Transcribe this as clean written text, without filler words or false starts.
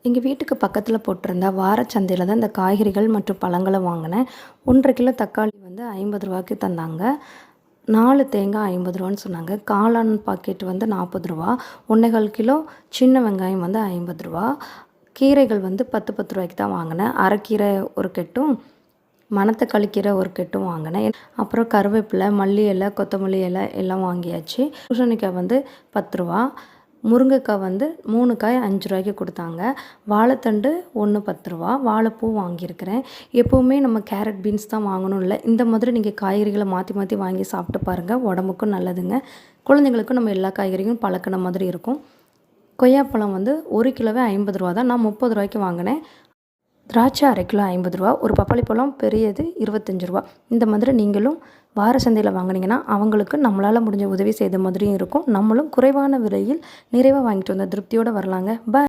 எங்கள் வீட்டுக்கு பக்கத்தில் போட்டிருந்த வாரச்சந்தையில் தான் இந்த காய்கறிகள் மற்றும் பழங்களை வாங்கினேன். 1 1/2 கிலோ தக்காளி வந்து ரூ. 50க்கு தந்தாங்க. 4 தேங்காய் ரூ. 50 சொன்னாங்க. காளான் பாக்கெட் வந்து ரூ. 40. 1 1/4 கிலோ சின்ன வெங்காயம் வந்து ரூ. 50. கீரைகள் வந்து 10 10 தான் வாங்கினேன். அரைக்கீரை ஒரு கெட்டும், மணத்தக்காளி கீரை ஒரு கெட்டும் வாங்கினேன். அப்புறம் கருவேப்பிலை, மல்லி இலை, கொத்தமல்லி இலை எல்லாம் வாங்கியாச்சு. பூசணிக்காய் வந்து ரூ. 10. முருங்கைக்காய் வந்து 3 காய் ரூ. 5க்கு கொடுத்தாங்க. வாழைத்தண்டு ஒன்று ரூ. 10. வாழைப்பூ வாங்கியிருக்கிறேன். எப்போவுமே நம்ம கேரட், பீன்ஸ் தான் வாங்கணும் இல்லை, இந்த மாதிரி நீங்கள் காய்கறிகளை மாற்றி மாற்றி வாங்கி சாப்பிட்டு பாருங்கள். உடம்புக்கும் நல்லதுங்க. குழந்தைங்களுக்கும் நம்ம எல்லா காய்கறியும் பழக்கின மாதிரி இருக்கும். கொய்யாப்பழம் வந்து 1 கிலோவே ரூ. 50 தான். நான் ரூ. 30க்கு வாங்கினேன். திராட்சை 1/2 கிலோ ரூ. 50. ஒரு பப்பாளி பழம் பெரியது ரூ. 25. இந்த மாதிரி நீங்களும் வார சந்தையில் வாங்கினீங்கன்னா அவங்களுக்கு நம்மளால் முடிஞ்ச உதவி செய்த மாதிரியும் இருக்கும். நம்மளும் குறைவான விலையில் நிறைவாக வாங்கிட்டு வந்த திருப்தியோடு வரலாங்க. பாய்.